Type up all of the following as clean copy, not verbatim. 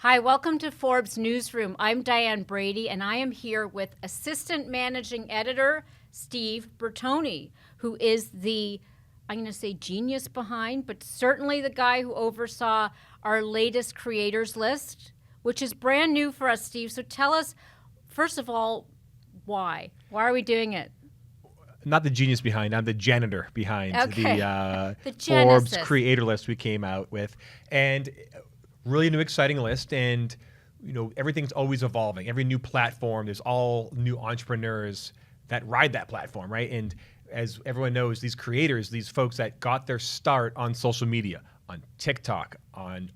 Hi, welcome to Forbes Newsroom. I'm Diane Brady, and I am here with Assistant Managing Editor Steve Bertoni, who is the, I'm going to say genius behind, but certainly the guy who oversaw our latest creators list, which is brand new for us, Steve. So tell us, first of all, why? Why are we doing it? Not the genius behind, I'm the janitor behind the Forbes creator list we came out with. And really new, exciting list. And, you know, everything's always evolving. Every new platform, there's all new entrepreneurs that ride that platform, right? And as everyone knows, these creators, these folks that got their start on social media, on TikTok, on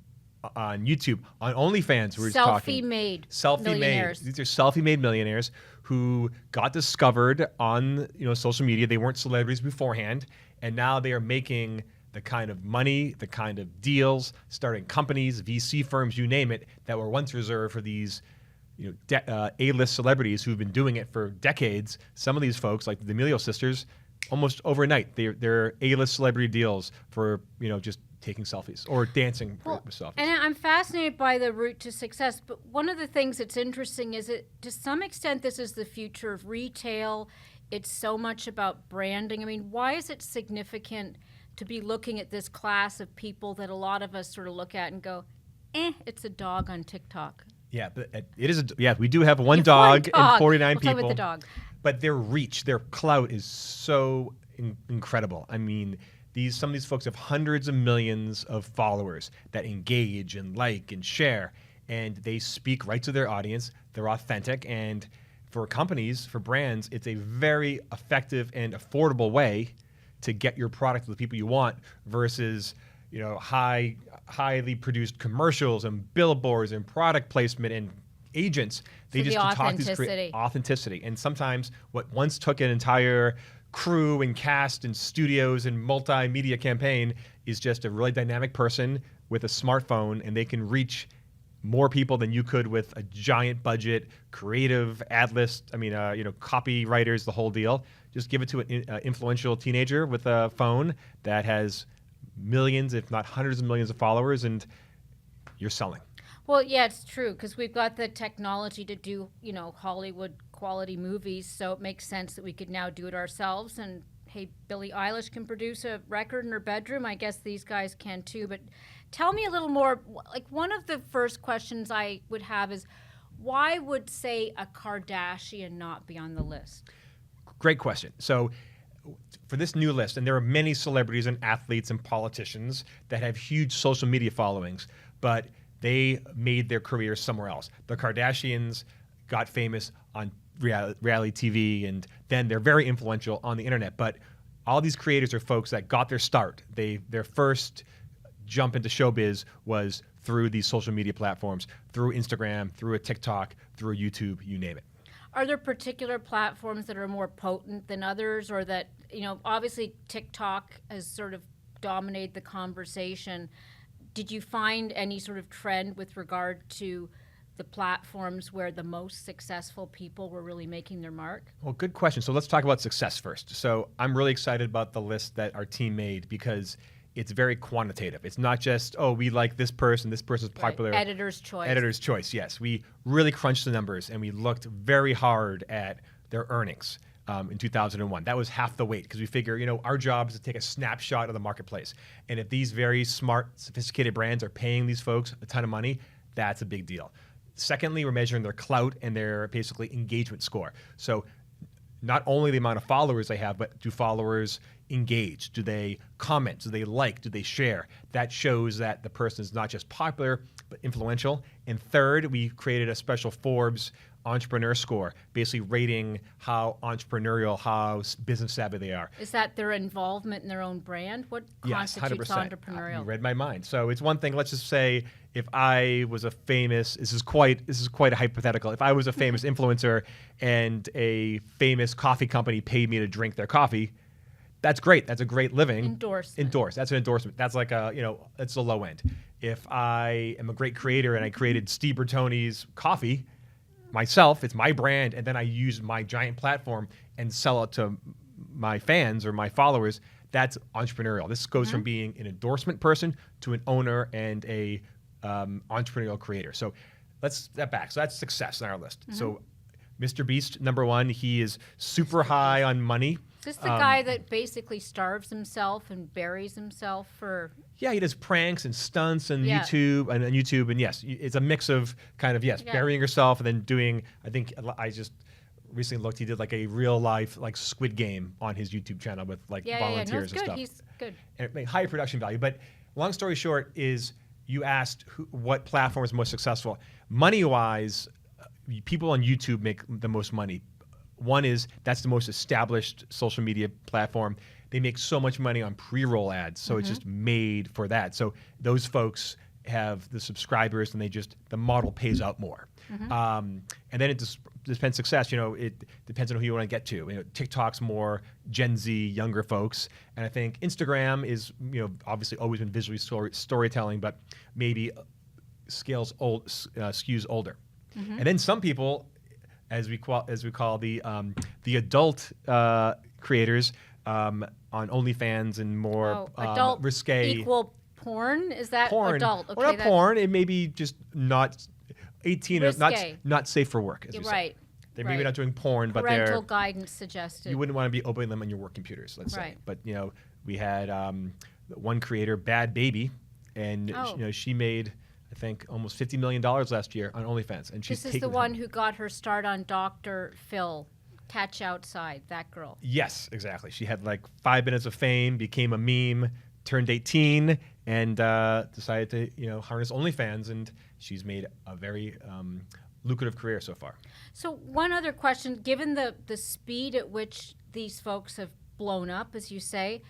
YouTube, on OnlyFans, we're selfie-made millionaires. These are selfie-made millionaires who got discovered on social media. They weren't celebrities beforehand, and now they are making the kind of money, the kind of deals, starting companies, VC firms, you name it, that were once reserved for these A-list celebrities who've been doing it for decades. Some of these folks, like the D'Amelio sisters, almost overnight, they're A-list celebrity deals for just taking selfies or dancing with selfies. And I'm fascinated by the route to success, but one of the things that's interesting is that to some extent this is the future of retail. It's so much about branding. I mean, why is it significant to be looking at this class of people that a lot of us sort of look at and go, it's a dog on TikTok? Yeah, but it is. We do have one dog and 49 people. With the dog. But their reach, their clout is so incredible. I mean, some of these folks have hundreds of millions of followers that engage and like and share, and they speak right to their audience. They're authentic, and for companies, for brands, it's a very effective and affordable way to get your product to the people you want versus highly produced commercials and billboards and product placement and agents. They just talk this authenticity. And sometimes what once took an entire crew and cast and studios and multimedia campaign is just a really dynamic person with a smartphone, and they can reach more people than you could with a giant budget, creative ad list. I mean, copywriters, the whole deal. Just give it to an influential teenager with a phone that has millions, if not hundreds of millions of followers, and you're selling. Well, yeah, it's true, because we've got the technology to do, Hollywood quality movies, so it makes sense that we could now do it ourselves. And hey, Billie Eilish can produce a record in her bedroom. I guess these guys can too. But tell me a little more. Like, one of the first questions I would have is, why would, say, a Kardashian not be on the list? Great question. So for this new list, and there are many celebrities and athletes and politicians that have huge social media followings, but they made their careers somewhere else. The Kardashians got famous on reality TV, and then they're very influential on the internet. But all these creators are folks that got their start. Their first jump into showbiz was through these social media platforms, through Instagram, through a TikTok, through a YouTube, you name it. Are there particular platforms that are more potent than others, or that, obviously TikTok has sort of dominated the conversation. Did you find any sort of trend with regard to the platforms where the most successful people were really making their mark? Well, good question. So let's talk about success first. So I'm really excited about the list that our team made because it's very quantitative. It's not just, we like this person's popular. Right. Editor's choice. Editor's choice, yes. We really crunched the numbers, and we looked very hard at their earnings in 2001. That was half the weight, because we figure, our job is to take a snapshot of the marketplace. And if these very smart, sophisticated brands are paying these folks a ton of money, that's a big deal. Secondly, we're measuring their clout and their basically engagement score. So not only the amount of followers they have, but do followers engage? Do they comment? Do they like? Do they share? That shows that the person is not just popular, but influential. And third, we created a special Forbes entrepreneur score, basically rating how entrepreneurial, how business savvy they are. Is that their involvement in their own brand? What constitutes entrepreneurial? You read my mind. So it's one thing, let's just say, if I was a famous, this is quite a hypothetical, if I was a famous influencer and a famous coffee company paid me to drink their coffee, that's great. That's a great living. Endorse. That's an endorsement. That's like that's the low end. If I am a great creator and I created Steve Bertoni's coffee myself, it's my brand, and then I use my giant platform and sell it to my fans or my followers, that's entrepreneurial. This goes from being an endorsement person to an owner and a entrepreneurial creator. So let's step back. So that's success on our list. So MrBeast, number one, he is super high on money. Is this the guy that basically starves himself and buries himself for? Yeah, he does pranks and stunts and YouTube, and yes, it's a mix of kind of burying yourself and then doing. I think I just recently looked. He did like a real life like Squid Game on his YouTube channel with like volunteers and stuff. He's good. And high production value. But long story short is you asked what platform is most successful. Money wise, people on YouTube make the most money. One is that's the most established social media platform. They make so much money on pre-roll ads, so it's just made for that. So those folks have the subscribers, and the model pays out more. And then it just depends success. It depends on who you want to get to. TikTok's more Gen Z, younger folks, and I think Instagram is obviously always been visually storytelling, but maybe skews older. And then some people, as we call the adult creators on OnlyFans and more adult risque equal porn. Is that porn? Adult? Okay, or not porn. It may be just not 18 risque. or not safe for work. As we say. They're maybe not doing porn, but parental guidance suggested. You wouldn't want to be opening them on your work computers. Let's say. But we had one creator, Bad Baby, and she made, I think, almost $50 million last year on OnlyFans. And this is the one who got her start on Dr. Phil, Catch Outside, that girl. Yes, exactly. She had like 5 minutes of fame, became a meme, turned 18, and decided to harness OnlyFans, and she's made a very lucrative career so far. So one other question, given the speed at which these folks have blown up, as you say,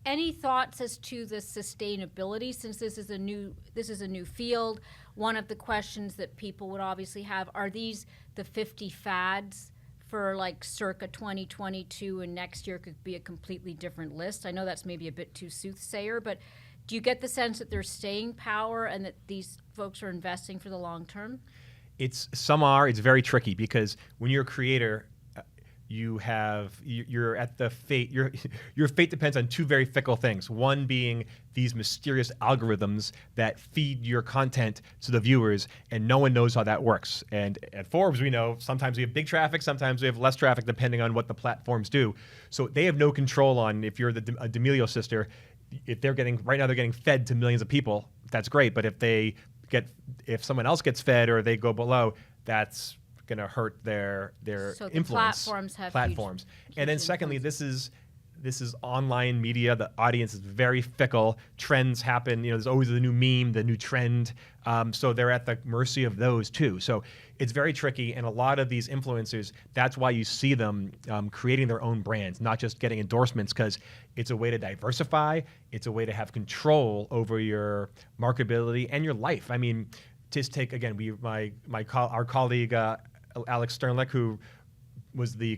any thoughts as to the sustainability, since this is a new field? One of the questions that people would obviously have, are these the 50 fads for like circa 2022, and next year could be a completely different list? I know that's maybe a bit too soothsayer, but do you get the sense that there's staying power and that these folks are investing for the long term? It's very tricky, because when you're a creator, you're at the fate. Your fate depends on two very fickle things. One being these mysterious algorithms that feed your content to the viewers, and no one knows how that works. And at Forbes, we know sometimes we have big traffic, sometimes we have less traffic, depending on what the platforms do. So they have no control on, if you're a D'Amelio sister, if they're getting fed to millions of people, that's great. But if someone else gets fed or they go below, that's going to hurt their so influence. The platforms. Huge and then secondly, this is online media. The audience is very fickle. Trends happen. There's always the new meme, the new trend. So they're at the mercy of those too. So it's very tricky. And a lot of these influencers, that's why you see them creating their own brands, not just getting endorsements, because it's a way to diversify. It's a way to have control over your marketability and your life. I mean, just take again, our colleague Alex Sternlick, who was the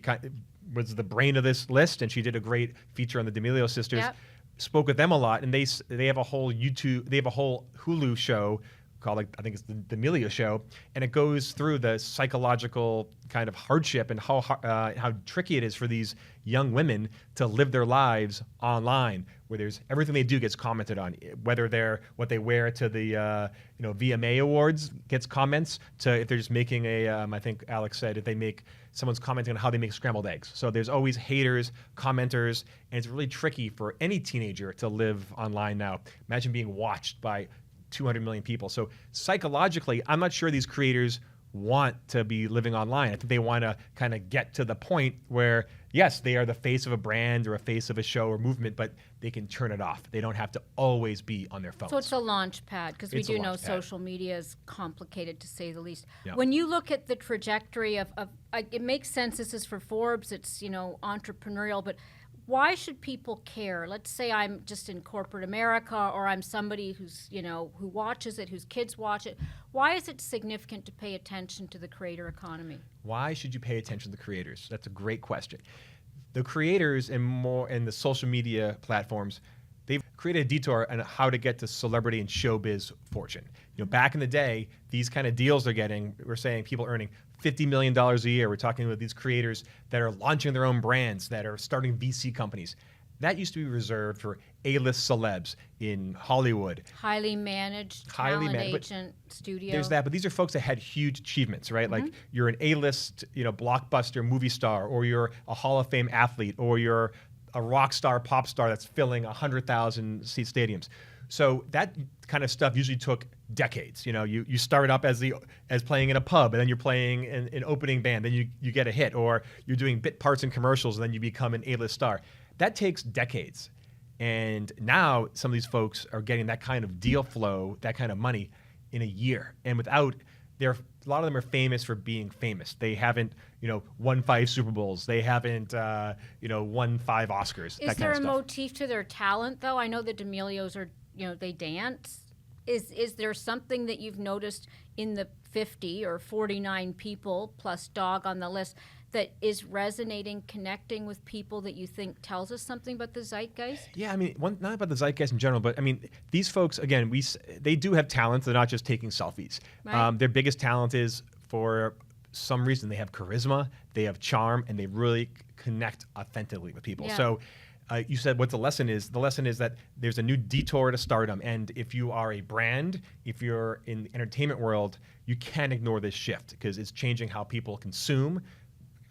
brain of this list, and she did a great feature on the D'Amelio sisters. Yep. Spoke with them a lot, and they have a whole Hulu show called, I think it's the D'Amelio Show, and it goes through the psychological kind of hardship and how tricky it is for these young women to live their lives online, where there's everything they do gets commented on, whether what they wear to the VMA awards gets comments, to if they're just making I think Alex said if someone's commenting on how they make scrambled eggs. So there's always haters, commenters, and it's really tricky for any teenager to live online now. Imagine being watched by 200 million people. So psychologically, I'm not sure these creators want to be living online. I think they want to kind of get to the point where, yes, they are the face of a brand or a face of a show or movement, but they can turn it off. They don't have to always be on their phones. So it's a launch pad, because we do know social media is complicated, to say the least. Yeah. When you look at the trajectory of it makes sense, this is for Forbes, it's entrepreneurial, but why should people care? Let's say I'm just in corporate America, or I'm somebody who's, who watches it, whose kids watch it. Why is it significant to pay attention to the creator economy? Why should you pay attention to the creators? That's a great question. The creators and the social media platforms, they've created a detour on how to get to celebrity and showbiz fortune. Back in the day, these kind of deals they're getting, we're saying people earning $50 million a year. We're talking about these creators that are launching their own brands, that are starting VC companies. That used to be reserved for A-list celebs in Hollywood. Highly managed, Highly talent managed, agent, studio. There's that, but these are folks that had huge achievements, right? Like you're an A-list, blockbuster movie star, or you're a Hall of Fame athlete, or you're a rock star, pop star that's filling 100,000 seat stadiums. So that kind of stuff usually took decades. You start up as playing in a pub, and then you're playing in an opening band, then you get a hit, or you're doing bit parts in commercials, and then you become an A-list star. That takes decades. And now some of these folks are getting that kind of deal flow, that kind of money in a year. And a lot of them are famous for being famous. They haven't, won 5 Super Bowls. They haven't, won 5 Oscars. Is there a motif to their talent, though? I know the D'Amelios are, they dance. Is there something that you've noticed in the 50 or 49 people plus dog on the list that is resonating, connecting with people that you think tells us something about the zeitgeist? Yeah, I mean, not about the zeitgeist in general, but I mean, these folks, again, they do have talent. They're not just taking selfies. Right. Their biggest talent is, for some reason, they have charisma, they have charm, and they really connect authentically with people. Yeah. So you said what the lesson is. The lesson is that there's a new detour to stardom. And if you are a brand, if you're in the entertainment world, you can't ignore this shift, because it's changing how people consume,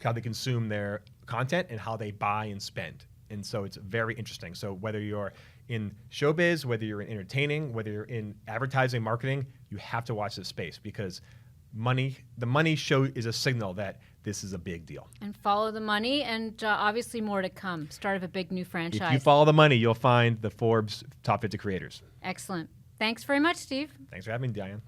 how they consume their content, and how they buy and spend. And so it's very interesting. So whether you're in showbiz, whether you're in entertaining, whether you're in advertising, marketing, you have to watch this space, because the money show is a signal that this is a big deal. And follow the money, and obviously more to come. Start of a big new franchise. If you follow the money, you'll find the Forbes Top 50 Creators. Excellent. Thanks very much, Steve. Thanks for having me, Diane.